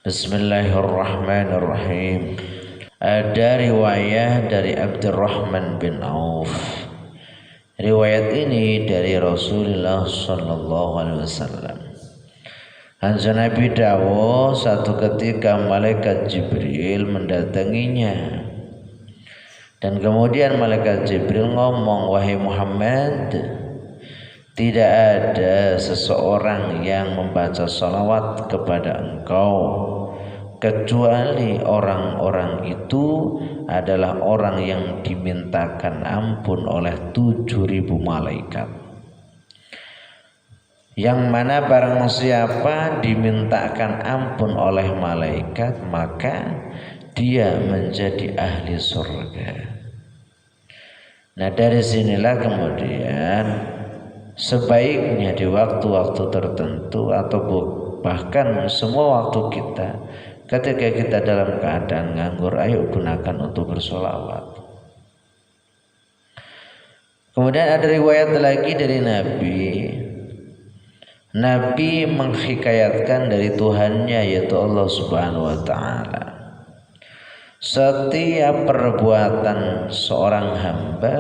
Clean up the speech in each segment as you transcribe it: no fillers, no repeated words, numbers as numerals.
Bismillahirrahmanirrahim. Ada riwayat dari Abdurrahman bin Auf. Riwayat ini dari Rasulullah sallallahu alaihi wasallam. Hansa Nabi Dawo, satu ketika malaikat Jibril mendatanginya. Dan kemudian malaikat Jibril ngomong, "Wahai Muhammad, tidak ada seseorang yang membaca salawat kepada engkau kecuali orang-orang itu adalah orang yang dimintakan ampun oleh 7.000 malaikat. Yang mana barang siapa dimintakan ampun oleh malaikat, maka dia menjadi ahli surga." Nah, dari sinilah kemudian sebaiknya di waktu-waktu tertentu atau bahkan semua waktu kita, ketika kita dalam keadaan nganggur, ayo gunakan untuk bersolawat. Kemudian ada riwayat lagi dari Nabi menghikayatkan dari Tuhannya, yaitu Allah Subhanahu wa Ta'ala. Setiap perbuatan seorang hamba,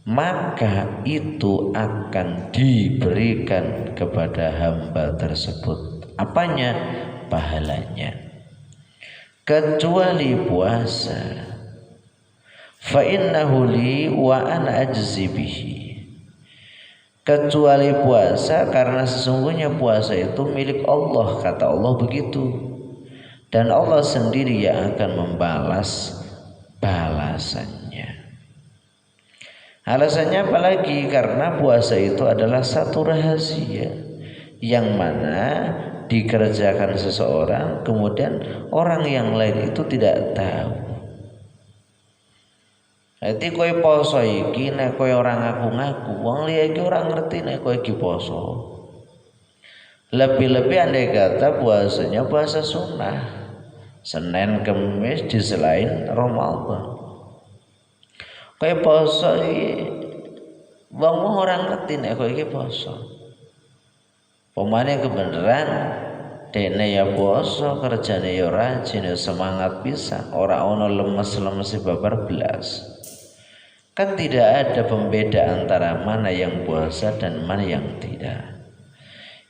maka itu akan diberikan kepada hamba tersebut. Apanya? Pahalanya. Kecuali puasa. Fa innahu li wa ana ajzi bihi. Kecuali puasa, karena sesungguhnya puasa itu milik Allah, kata Allah begitu. Dan Allah sendiri yang akan membalas balasannya. Alasannya apalagi? Karena puasa itu adalah satu rahasia yang mana dikerjakan seseorang, kemudian orang yang lain itu tidak tahu. Jadi kowe poso iki nek kowe ora ngaku-ngaku, wong liya iki ora ngerti nek kowe iki poso. Lebih-lebih andai kata puasanya puasa sunnah, Senin Kemis di selain Ramadan. Kowe poso iki wong ora ngerti nek kowe iki poso. Pemane kebenaran dene ya poso, kerjane ya rajin, semangat bisa, ora ono lemes-lemes babar belas. Kan tidak ada pembeda antara mana yang puasa dan mana yang tidak.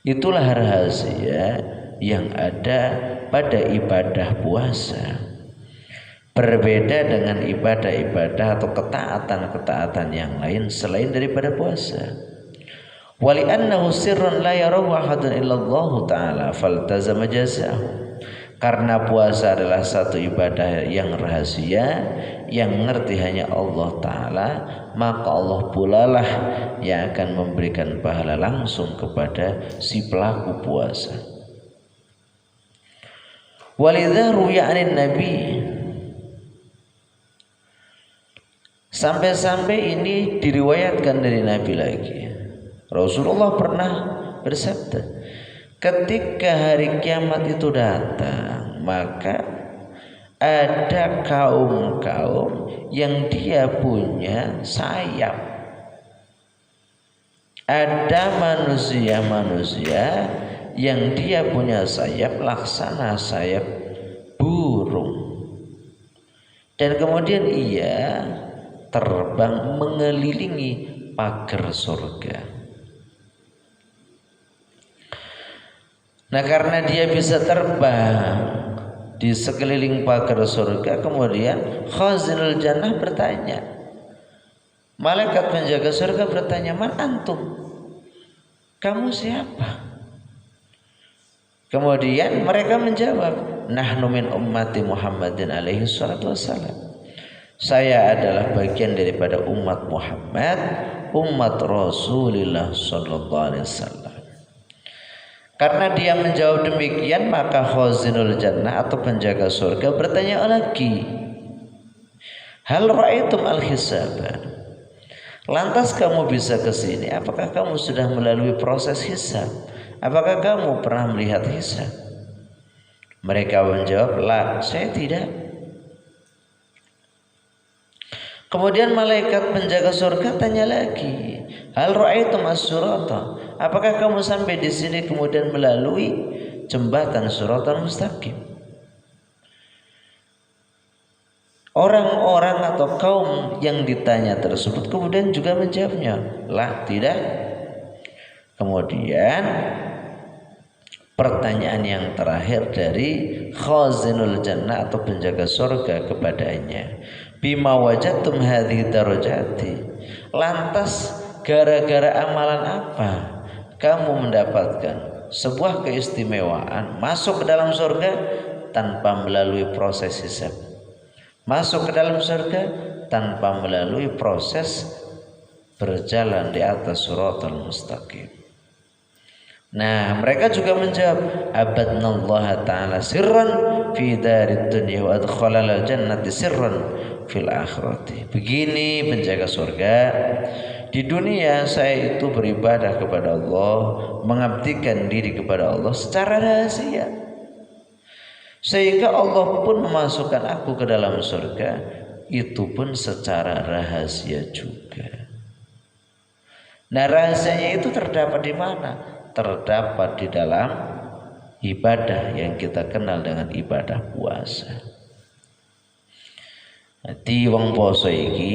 Itulah rahasia yang ada pada ibadah puasa. Berbeda dengan ibadah-ibadah atau ketaatan-ketaatan yang lain selain daripada puasa. Wali annahu sirrun la yarahu ahadun illallah ta'ala faltazama jazahu. Karena puasa adalah satu ibadah yang rahasia, yang ngerti hanya Allah Ta'ala, maka Allah pula lah yang akan memberikan pahala langsung kepada si pelaku puasa. Walidha ruya anin Nabi, sampai-sampai ini diriwayatkan dari Nabi lagi. Rasulullah pernah bersabda, ketika hari kiamat itu datang, maka ada kaum-kaum yang dia punya sayap. Ada manusia-manusia yang dia punya sayap laksana sayap burung. Dan kemudian ia terbang mengelilingi pagar surga. Nah, karena dia bisa terbang di sekeliling pagar surga, kemudian khazinul jannah bertanya, malaikat penjaga surga bertanya, "Man antum? Kamu siapa?" Kemudian mereka menjawab, "Nahnu min ummati Muhammadin alaihi salatu wassalam." Saya adalah bagian daripada umat Muhammad, umat Rasulullah sallallahu alaihi wasallam. Karena dia menjawab demikian, maka khazinul jannah atau penjaga surga bertanya lagi, "Hal ra'aitum al-hisab?" Lantas kamu bisa ke sini, apakah kamu sudah melalui proses hisab? Apakah kamu pernah melihat hisab? Mereka menjawab, "La, saya tidak." Kemudian malaikat penjaga surga tanya lagi, "Hal ra'aitum as-surata?" Apakah kamu sampai di sini kemudian melalui jembatan siratal mustaqim. Orang-orang atau kaum yang ditanya tersebut kemudian juga menjawabnya, lah tidak. Kemudian pertanyaan yang terakhir dari khazinul jannah atau penjaga surga kepadanya, bima wajadtum hadhihi darajati, lantas gara-gara amalan apa kamu mendapatkan sebuah keistimewaan masuk ke dalam surga tanpa melalui proses hisab, masuk ke dalam surga tanpa melalui proses berjalan di atas siratal mustaqim. Nah, mereka juga menjawab, abadnallaha ta'ala sirran fi darid dunya wa adkhalal jannati sirran fil akhirati. Begini penjaga surga, di dunia saya itu beribadah kepada Allah, mengabdikan diri kepada Allah secara rahasia, sehingga Allah pun memasukkan aku ke dalam surga, itu pun secara rahasia juga. Nah, rahasianya itu terdapat di mana? Terdapat di dalam ibadah yang kita kenal dengan ibadah puasa. Jadi wong poso iki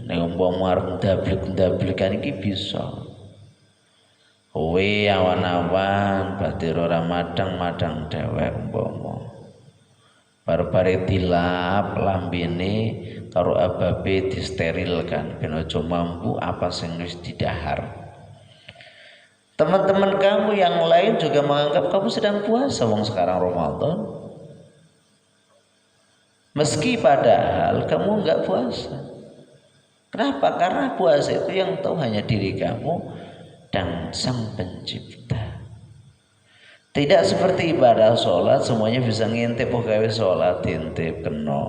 nek umpama arep ndablik-ndablikan iki bisa. Kowe awan-awan batir ora madang-madang dhewek umpama. Bar-bare dilap lambene karo ababe disterilkan ben aja mampu apa sing wis didahar. Teman-teman kamu yang lain juga menganggap kamu sedang puasa, wong sekarang Ramadan. Meski padahal kamu enggak puasa. Kenapa? Karena puasa itu yang tahu hanya diri kamu dan Sang Pencipta. Tidak seperti ibadah sholat semuanya bisa ngintip, oh gawe sholat diintip kena,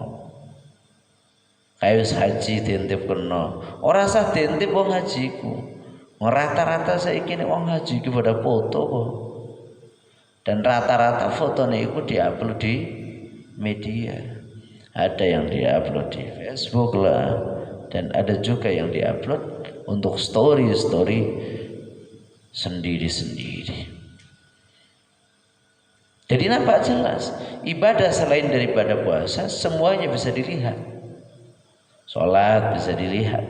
gawe haji diintip kena. Ora sah diintip wong hajiku. Rata-rata saiki nek wong haji iki pada foto kok. Dan rata-rata fotonya itu diupload di media. Ada yang diupload di Facebook lah, dan ada juga yang diupload untuk story-story sendiri-sendiri. Jadi nampak jelas ibadah selain daripada puasa semuanya bisa dilihat. Sholat bisa dilihat,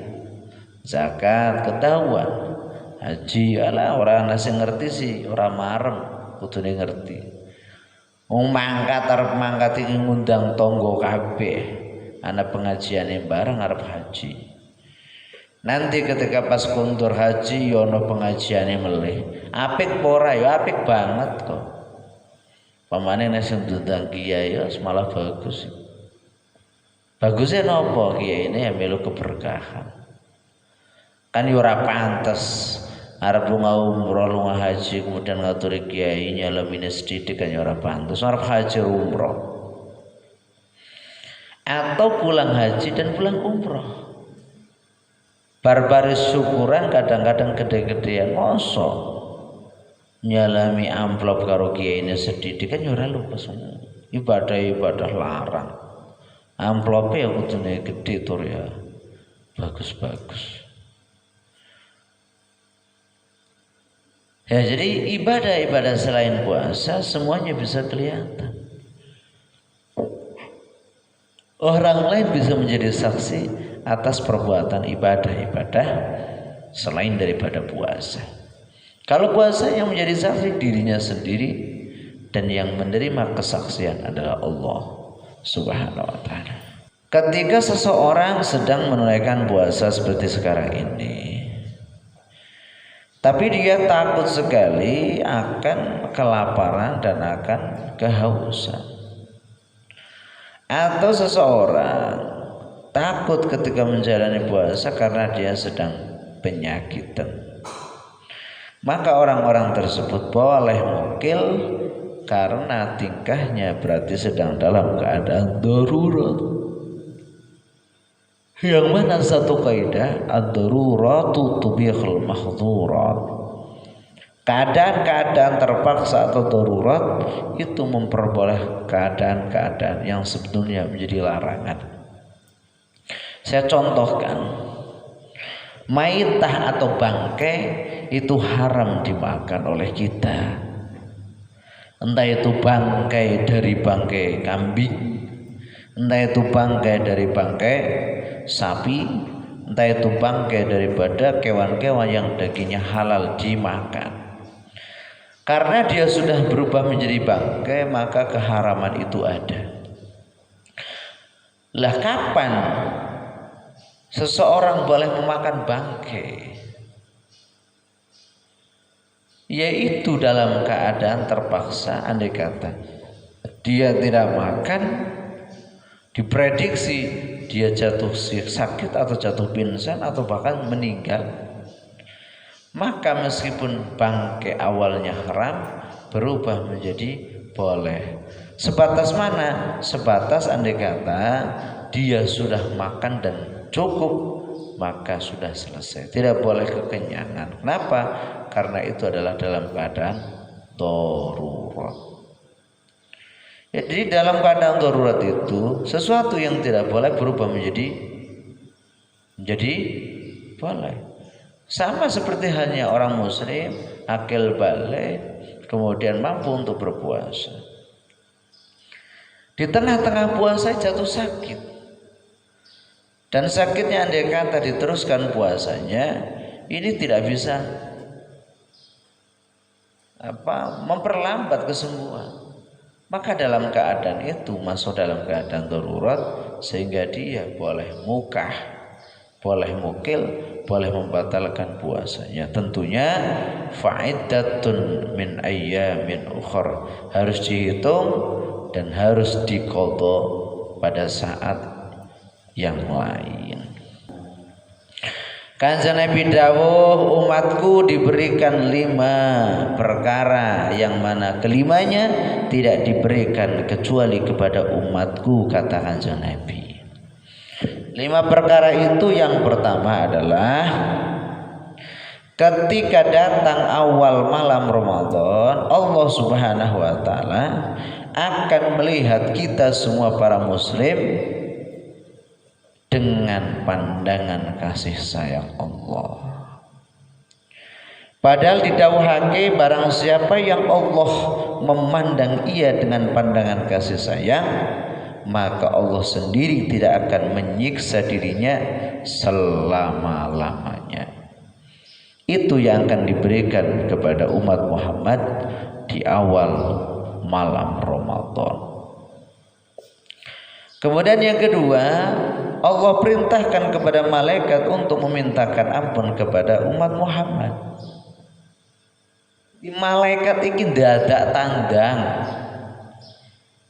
zakat ketahuan, haji ala orang nasi ngerti sih, orang marem kudune ngerti. Wong mangkat arep mangkat iki ngundang tonggo kabeh, ana pengajiane bareng arep haji. Nanti ketika pas kuntur haji ya ana pengajiane melih. Apik apa ora ya apik banget kok. Pamane nek sing diundang kiai ya malah bagus. Bagusnya napa kiai ini ya melu keberkahan. Kan ya ora pantes arep lunga umroh lunga haji kemudian ngaturi kiai nyalamine sedidik kan ya ora pantes. Arep haji umroh atau pulang haji dan pulang umroh barbaris syukuran kadang-kadang gede-gedean mosok nyalami amplop karo kiai ini sedidik kan ya ora lupa semua. Ibadah-ibadah larang amplopnya ya kudune gede tur ya bagus-bagus. Ya, jadi ibadah-ibadah selain puasa semuanya bisa kelihatan. Orang lain bisa menjadi saksi atas perbuatan ibadah-ibadah selain daripada puasa. Kalau puasa yang menjadi saksi dirinya sendiri dan yang menerima kesaksian adalah Allah Subhanahu wa taala. Ketika seseorang sedang menunaikan puasa seperti sekarang ini, tapi dia takut sekali akan kelaparan dan akan kehausan. Atau seseorang takut ketika menjalani puasa karena dia sedang penyakitan. Maka orang-orang tersebut boleh mukil karena tingkahnya berarti sedang dalam keadaan darurat. Yang mana satu kaidah ad-daruratu tubihul mahdhurat. Keadaan-keadaan terpaksa atau darurat itu memperboleh keadaan-keadaan yang sebetulnya menjadi larangan. Saya contohkan, maitah atau bangkai itu haram dimakan oleh kita. entah itu bangkai dari bangkai kambing, entah itu bangkai dari bangkai sapi, entah itu bangkai daripada kewan-kewan yang dagingnya halal dimakan. Karena dia sudah berubah menjadi bangkai, maka keharaman itu ada. Lah kapan seseorang boleh memakan bangkai? Yaitu dalam keadaan terpaksa, andai kata dia tidak makan, diprediksi dia jatuh sakit atau jatuh pingsan atau bahkan meninggal, maka meskipun bangkai awalnya haram berubah menjadi boleh. Sebatas mana? Sebatas andai kata dia sudah makan dan cukup, maka sudah selesai. Tidak boleh kekenyangan. Kenapa? Karena itu adalah dalam keadaan darurat. Ya, jadi dalam keadaan darurat itu sesuatu yang tidak boleh berubah menjadi boleh. Sama seperti halnya orang muslim akil balik kemudian mampu untuk berpuasa. Di tengah-tengah puasa jatuh sakit. Dan sakitnya andai kata diteruskan puasanya, ini tidak bisa memperlambat kesembuhan. Maka dalam keadaan itu masuk dalam keadaan darurat, sehingga dia boleh mukah, boleh mukil, boleh membatalkan puasanya. Tentunya fa'iddatun min ayyamin ukhra, harus dihitung dan harus diqadha pada saat yang lain. Kanjeng Nabi dawuh, umatku diberikan 5 perkara yang mana kelimanya tidak diberikan kecuali kepada umatku, kata Kanjeng Nabi. 5 perkara itu yang pertama adalah ketika datang awal malam Ramadan, Allah Subhanahu wa taala akan melihat kita semua para muslim dengan pandangan kasih sayang Allah. Padahal didhawuhake barang siapa yang Allah memandang ia dengan pandangan kasih sayang, maka Allah sendiri tidak akan menyiksa dirinya selama-lamanya. Itu yang akan diberikan kepada umat Muhammad di awal malam Ramadan. Kemudian yang kedua, Allah perintahkan kepada malaikat untuk memintakan ampun kepada umat Muhammad. Di malaikat iki dadak tandang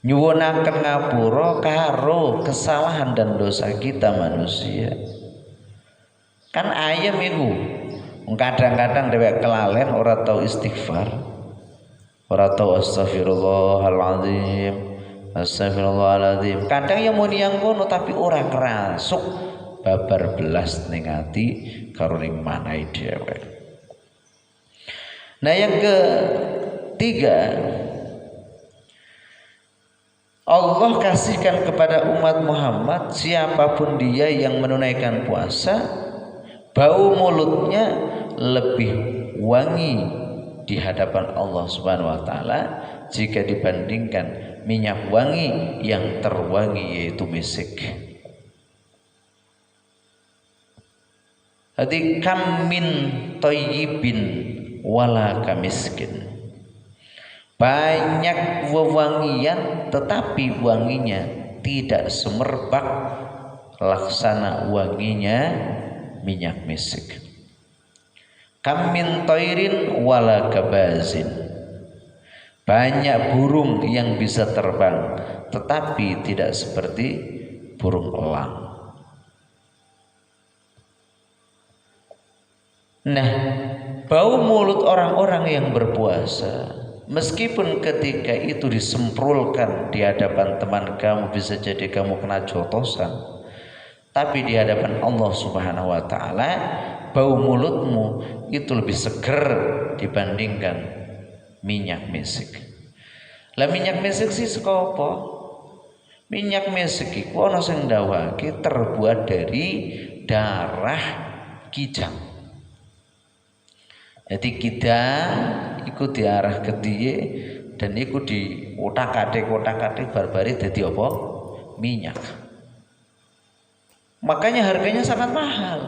nyuwunaken ngapura karo kesalahan dan dosa kita manusia. Kan ayem iku. Kadang-kadang dhewek kelalen ora tau istighfar, ora tau astagfirullahaladzim. Astagfirullahaladzim. Kadang yang muni yang ngono tapi orang kerasuk babar belas ning ati karo ning manahe dhewek. Nah yang ketiga, Allah kasihkan kepada umat Muhammad siapapun dia yang menunaikan puasa, bau mulutnya lebih wangi di hadapan Allah Subhanahu wa taala jika dibandingkan minyak wangi yang terwangi yaitu misik. Hadi kam min thayyibin wala kamiskin. Banyak wewangian tetapi wanginya tidak semerbak laksana wanginya minyak misik. Kam min thairin wala kabazin. Banyak burung yang bisa terbang tetapi tidak seperti burung elang. Nah, bau mulut orang-orang yang berpuasa, meskipun ketika itu disemprulkan di hadapan teman kamu bisa jadi kamu kena jotosan, tapi di hadapan Allah Subhanahu wa taala bau mulutmu itu lebih seger dibandingkan minyak misik. Lah minyak misik sih saka apa? Minyak misik iku ana sing ndawake terbuat dari darah kijang. Jadi kijang iku diarah ke diye dan iku di otak-atik barbari dadi apa? Minyak. Makanya harganya sangat mahal.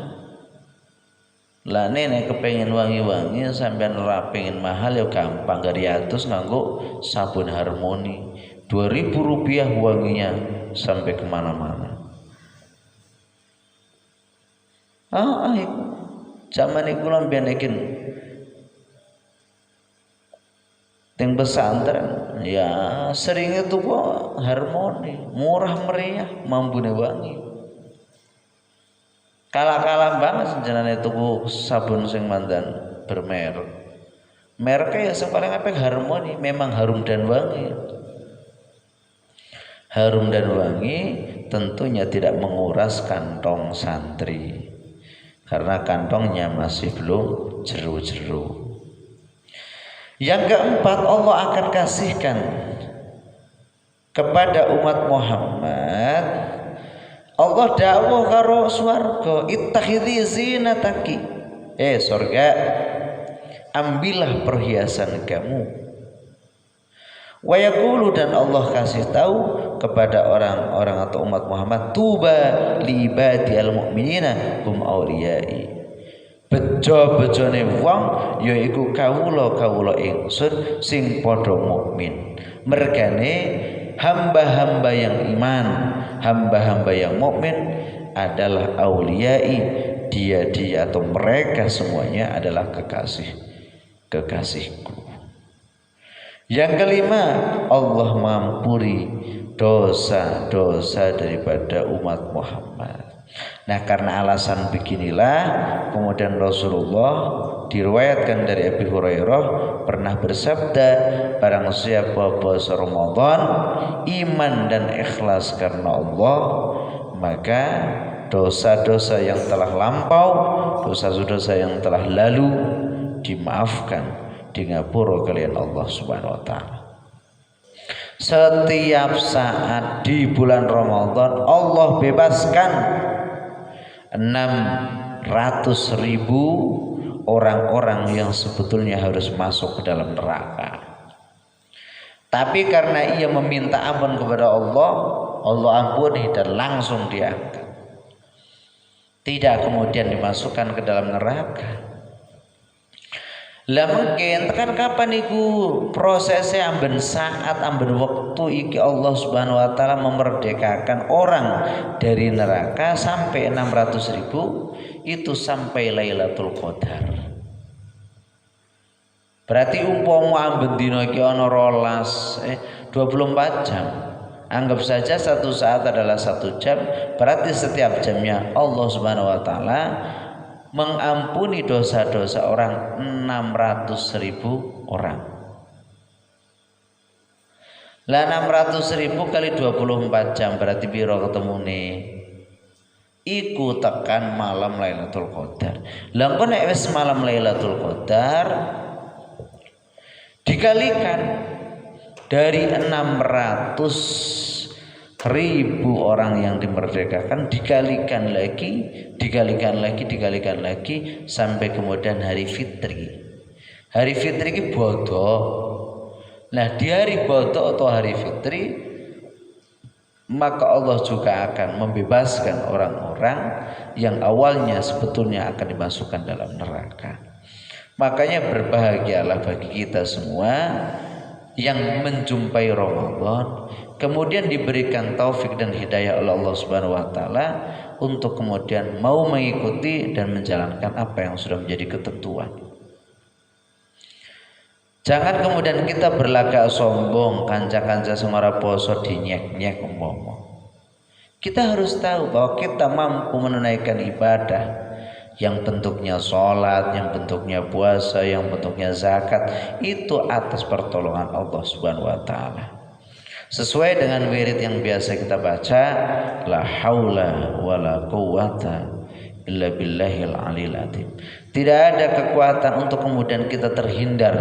Lah nenek kepengen wangi-wangi sampean ora pengen mahal ya gampang gariatus nganggo sabun Harmoni. 2.000 rupiah wanginya sampai kemana-mana. Zaman iku lambian ikin teng pesantren ya sering itu kok Harmoni, murah meriah, mambune wangi. Kalah-kalah banget jenenge tuku sabun sing mandan bermerek. Mereknya ya sing paling apik Harmoni, memang harum dan wangi. Harum dan wangi tentunya tidak menguras kantong santri. Karena kantongnya masih belum jeru-jeru. Yang keempat, Allah akan kasihkan kepada umat Muhammad, Allah dawuh karo swarga, ittakhidhi zinataki. Surga, ambillah perhiasan kamu. Wa yaqulu, dan Allah kasih tahu kepada orang-orang atau umat Muhammad, tuba li ibadil mu'minina hum auliyai. Bejo-bejone wong yaiku kawula ingsun sing padha mukmin. Mergane hamba-hamba yang iman, hamba-hamba yang mukmin adalah auliyai. Dia atau mereka semuanya adalah kekasihku. Yang kelima, Allah mengampuni dosa-dosa daripada umat Muhammad. Nah, karena alasan beginilah kemudian Rasulullah diriwayatkan dari Abi Hurairah pernah bersabda, barang siapa puasa Ramadan iman dan ikhlas karena Allah, maka dosa-dosa yang telah lampau, dosa-dosa yang telah lalu dimaafkan di ngapura kalian Allah Subhanahu wa taala. Setiap saat di bulan Ramadan Allah bebaskan 600.000 orang-orang yang sebetulnya harus masuk ke dalam neraka. Tapi karena ia meminta ampun kepada Allah, Allah ampuni dan langsung diangkat. Tidak kemudian dimasukkan ke dalam neraka. Lah mungkin tekan kapan iku prosesnya amben saat amben waktu iki Allah Subhanahu wa taala memerdekakan orang dari neraka sampai 600.000 itu sampai Lailatul Qadar. Berarti umpama amben dina iki ana 24 jam. Anggap saja satu saat adalah 1 jam, berarti setiap jamnya Allah Subhanahu wa taala mengampuni dosa-dosa orang 600.000 orang. Lah 600.000 kali 24 jam berarti piro ketemune? Iku tekan malam Lailatul Qadar. Lah engko nek wis malam Lailatul Qadar dikalikan dari 600.000 orang yang dimerdekakan dikalikan lagi sampai kemudian hari fitri. Hari fitri ini bodoh. Nah di hari bodoh atau hari fitri maka Allah juga akan membebaskan orang-orang yang awalnya sebetulnya akan dimasukkan dalam neraka. Makanya berbahagialah bagi kita semua yang menjumpai Ramadan, kemudian diberikan taufik dan hidayah oleh Allah Subhanahu wa taala untuk kemudian mau mengikuti dan menjalankan apa yang sudah menjadi ketentuan. Jangan kemudian kita berlagak sombong, kanca-kanca semara poso dinyek-nyek umpama. Kita harus tahu bahwa kita mampu menunaikan ibadah yang bentuknya sholat, yang bentuknya puasa, yang bentuknya zakat, itu atas pertolongan Allah Subhanahu wa taala. Sesuai dengan wirid yang biasa kita baca, la haula wala quwata illa billahil aliyil azim. Tidak ada kekuatan untuk kemudian kita terhindar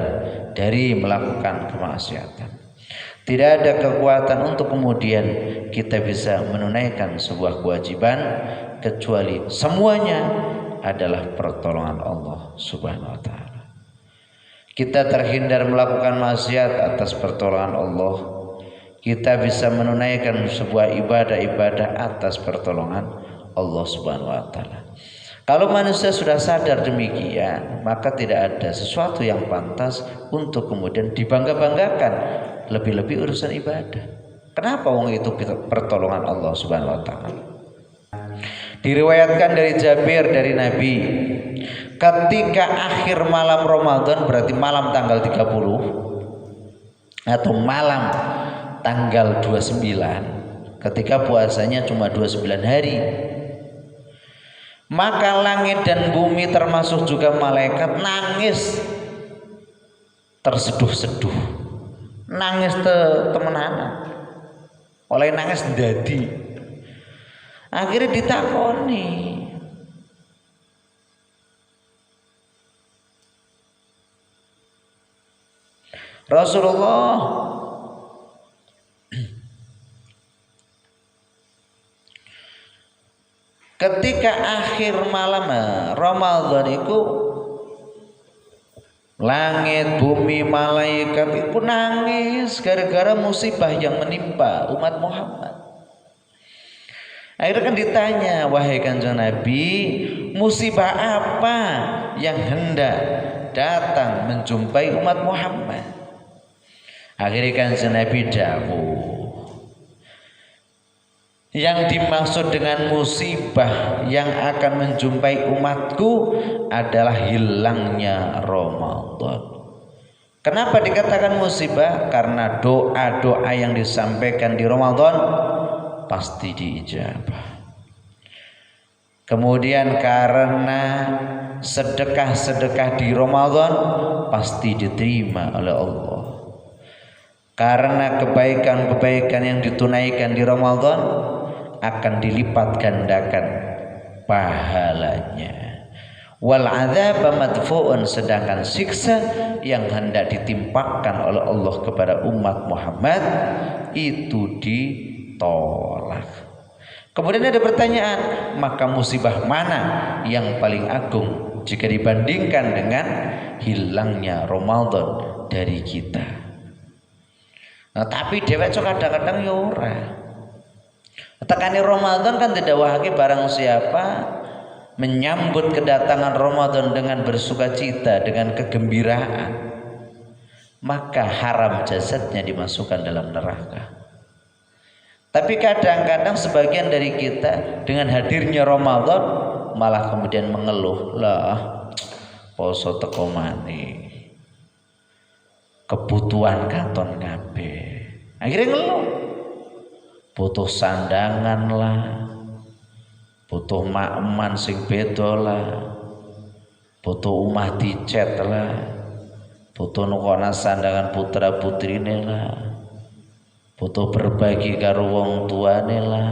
dari melakukan kemaksiatan. Tidak ada kekuatan untuk kemudian kita bisa menunaikan sebuah kewajiban kecuali semuanya adalah pertolongan Allah Subhanahu wa taala. Kita terhindar melakukan maksiat atas pertolongan Allah. Kita bisa menunaikan sebuah ibadah-ibadah atas pertolongan Allah Subhanahu wa taala. Kalau manusia sudah sadar demikian, maka tidak ada sesuatu yang pantas untuk kemudian dibangga-banggakan, lebih-lebih urusan ibadah. Kenapa wong itu pertolongan Allah Subhanahu wa taala? Diriwayatkan dari Jabir dari Nabi, ketika akhir malam Ramadan, berarti malam tanggal 30 atau malam tanggal 29, ketika puasanya cuma 29 hari, maka langit dan bumi termasuk juga malaikat nangis terseduh-seduh, nangis temenanan, oleh nangis dadi. Akhirnya ditakoni, Rasulullah, ketika akhir malam Ramadan itu langit, bumi, malaikat itu nangis gara-gara musibah yang menimpa umat Muhammad. Akhirnya kan ditanya, wahai Kanjeng Nabi, musibah apa yang hendak datang menjumpai umat Muhammad? Akhirnya Kanjeng Nabi dawuh, yang dimaksud dengan musibah yang akan menjumpai umatku adalah hilangnya Ramadan. Kenapa dikatakan musibah? Karena doa-doa yang disampaikan di Ramadan pasti diijabah. Kemudian karena sedekah-sedekah di Ramadan pasti diterima oleh Allah. Karena kebaikan-kebaikan yang ditunaikan di Ramadan akan dilipat gandakan pahalanya. Wal adzab madfu'un, sedangkan siksa yang hendak ditimpakan oleh Allah kepada umat Muhammad itu ditolak. Kemudian ada pertanyaan, maka musibah mana yang paling agung jika dibandingkan dengan hilangnya Ramadan dari kita? Nah, tapi dewek kadang-kadang ya ora. Tekani Ramadan kan tidak wahake barang siapa menyambut kedatangan Ramadan dengan bersukacita, dengan kegembiraan, maka haram jasadnya dimasukkan dalam neraka. Tapi kadang-kadang sebagian dari kita dengan hadirnya Ramadan malah kemudian mengeluh, lah poso teko maneh, kebutuhan katon kabeh. Akhirnya ngeluh, butuh sandangan lah, butuh makman sing beda lah, butuh omah dicet lah, butuh nukona sandangan putra putrine lah, butuh berbagi karo wong tuane lah.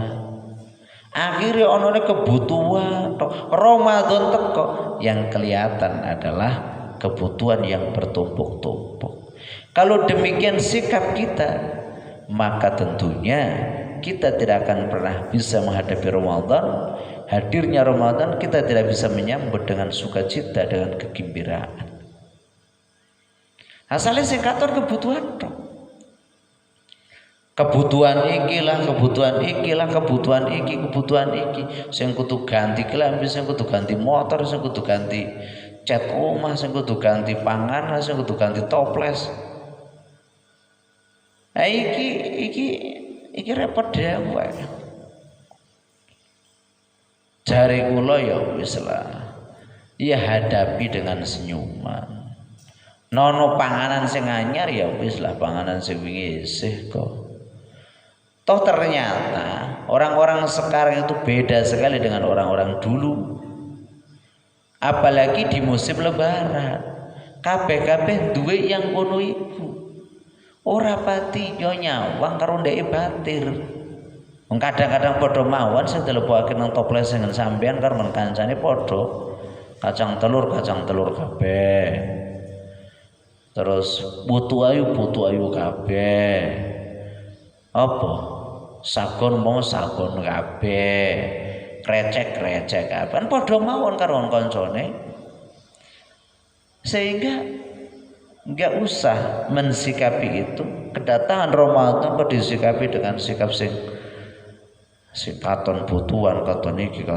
Akhirnya onone kebutuhan Ramadan teko, yang kelihatan adalah kebutuhan yang bertumpuk-tumpuk. Kalau demikian sikap kita, maka tentunya kita tidak akan pernah bisa menghadapi Ramadan. Hadirnya Ramadan kita tidak bisa menyambut dengan sukacita, dengan kegembiraan. Asalnya sing katon kebutuhan tok. Kebutuhan iki lah, kebutuhan iki lah, kebutuhan iki, kebutuhan iki. Sing kudu ganti kelambi, sing kudu ganti motor, sing kudu ganti cat omah, sing kudu ganti panganan, sing kudu ganti toples. Nah, iki repot dhewe. Jare kula ya wis lah. Ya hadapi dengan senyuman. Nono panganan sing anyar ya wis lah, panganan sing wingi isih kok. Toh ternyata orang-orang sekarang itu beda sekali dengan orang-orang dulu. Apalagi di musim lebaran, kabeh-kabeh duwe yang kono iku. Ora pati yo nyawang karo ndeke batir. Wong kadang-kadang padha mawon sing dilebokake nang toples dengan sampean karo men kancane padha. Kacang telur kabeh. Terus putu ayu kabeh. Apa? Sagon kabeh. Krecek kabeh. Kan padha mawon karo kancane. Sehingga Enggak usah mensikapi itu. Kedatangan Ramadan kok disikapi dengan sikap sing katon butuhan, katon iki.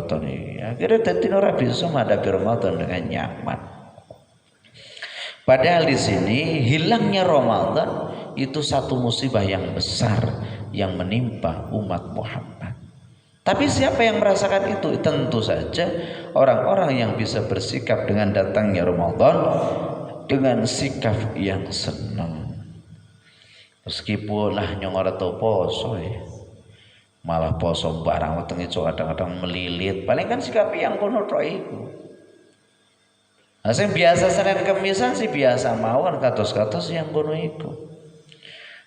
Akhirnya dadi ora bisa menghadapi Ramadan dengan nyaman. Padahal di sini hilangnya Ramadan itu satu musibah yang besar yang menimpa umat Muhammad. Tapi siapa yang merasakan itu? Tentu saja orang-orang yang bisa bersikap dengan datangnya Ramadan dengan sikap yang senang. Meskipun lah nyong ora tau poso ya. Malah poso barang wetenge kadang-kadang melilit. Paling kan sikap yang kono tok iku. Nah, sing biasa Senin Kemisan sih biasa mawon kados-kados yang kono iku.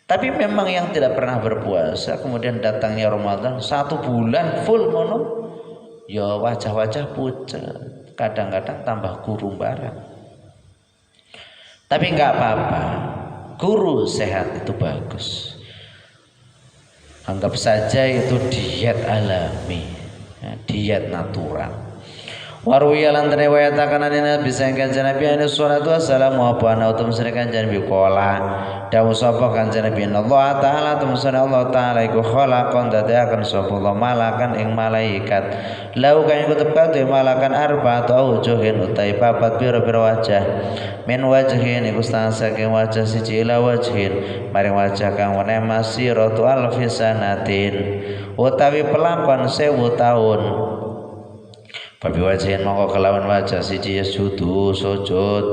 Tapi memang yang tidak pernah berpuasa kemudian datangnya Ramadan 1 bulan full ngono ya wajah-wajah pucat, kadang-kadang tambah guru barang. Tapi enggak apa-apa, guru sehat itu bagus. Anggap saja itu diet alami, diet natural. Warwiya lan riwayataken Nabi kanjeng Nabi alaihi salatu wassalamu apa ana utum sire kanjeng Nabi qala dawuh sapa kanjeng Nabi Allah taala tumsana Allah taala iku khalaqan dadakan sapa Allah malakan ing malaikat lau kang kutub kadhe malakan arba'atu wujuhin utai papat pira-pira wajah min wajhin iku saking wajah siji ila wajhin maring wajah kang wene masiratu alfisanatin utawi pelakon 1000 taun. Babi wajihin mongko kelawan wajah siji yasudu sujud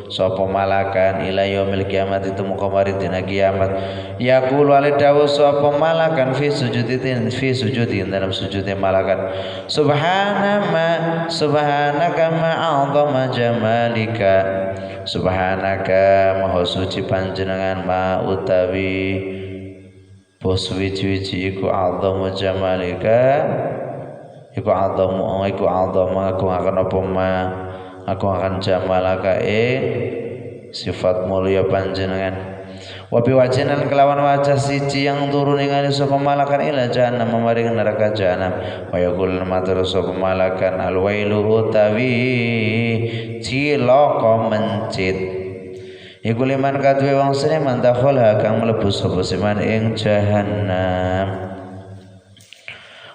sapa malakan ila yaumil kiamat itu muka mari dina kiamat yaqulu ali dawu sapa malakan fi sujudin dalam sujudnya malakan subhanaka ma'azama jamalika subhanaka maha suci panjenengan ma utawi bos wiji-wiji iku azamu jamalika iku adamu aku akan apa ma aku akan jamalaka sifat mulia panjenengan wa bi wajhinan kelawan wajah siji yang turun ningali sapa malakan ila jahannam maring neraka jahanam wa yaqul matur sapa malakan alwailu utawi cilaka mencit iku liman kadue wong seneman dakhala kang mlebu sapa seman ing jahanam.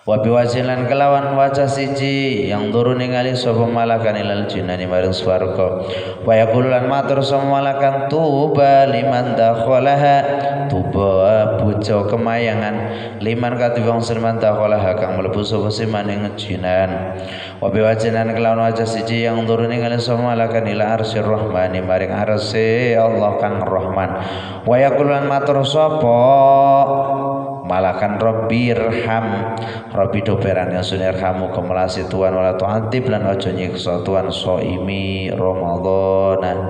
Wa biwajilan kelawan wajah siji yang turun ningali sapa malakan ilal jinani maring swarga wa yaqulu lan matur sapa malakan tuba liman dakhalaha tuba pujo kemayangan liman kadhe wong seman dakhalaha kang mlebu sapa maning jinan wa biwajilan kelawan wajah siji yang turun ningali sapa malakan ila arsyir rahmani maring arsy Allah kang Rahman wa yaqulu lan matur sapa malakan Rabbi irham Rabbi doberan yang sunirhamu kemelasi Tuhan wala tu'antib lan ojo nyiksa Tuhan soimi Ramadhan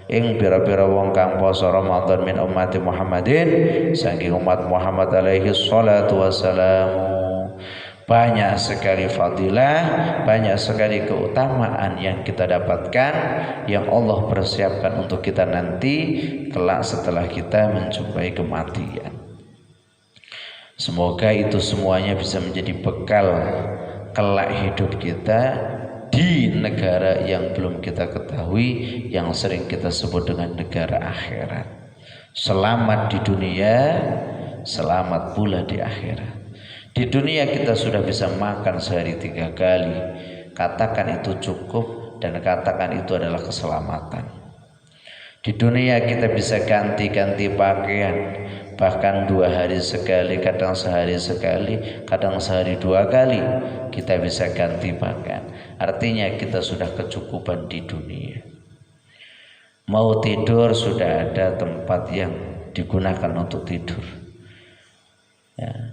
ing pira-pira wong kang poso Ramadan min ummati Muhammadin saking umat Muhammad alaihi salatu wassalam. Banyak sekali fadilah, banyak sekali keutamaan yang kita dapatkan yang Allah persiapkan untuk kita nanti kelak setelah kita menjumpai kematian. Semoga itu semuanya bisa menjadi bekal kelak hidup kita di negara yang belum kita ketahui, yang sering kita sebut dengan negara akhirat. Selamat di dunia, selamat pula di akhirat. Di dunia kita sudah bisa makan sehari 3 kali, katakan itu cukup dan katakan itu adalah keselamatan. Di dunia kita bisa ganti-ganti pakaian, bahkan 2 hari sekali, kadang sehari sekali, kadang sehari 2 kali kita bisa ganti pakaian. Artinya kita sudah kecukupan di dunia. Mau tidur sudah ada tempat yang digunakan untuk tidur ya.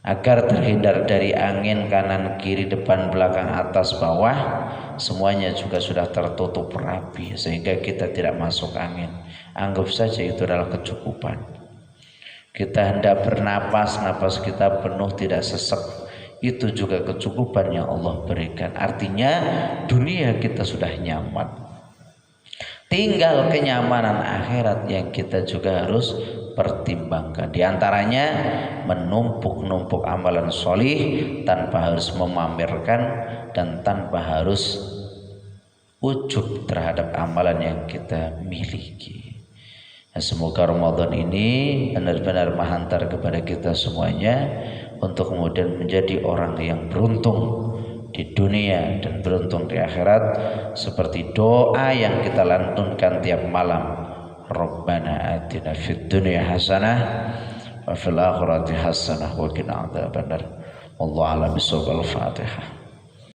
Agar terhindar dari angin kanan kiri depan belakang atas bawah, semuanya juga sudah tertutup rapi sehingga kita tidak masuk angin. Anggap saja itu adalah kecukupan. Kita hendak bernapas, napas kita penuh tidak sesek, itu juga kecukupan yang Allah berikan. Artinya dunia kita sudah nyaman. Tinggal kenyamanan akhirat yang kita juga harus pertimbangkan. Di antaranya menumpuk-numpuk amalan solih tanpa harus memamerkan dan tanpa harus ujub terhadap amalan yang kita miliki. Semoga Ramadan ini benar-benar menghantar kepada kita semuanya untuk kemudian menjadi orang yang beruntung di dunia dan beruntung di akhirat, seperti doa yang kita lantunkan tiap malam, Rabbana atina fid dunya hasanah wa fil akhirati hasanah wa qina adzabannar. Wallahu a'lam bishawab. Al-Fatihah.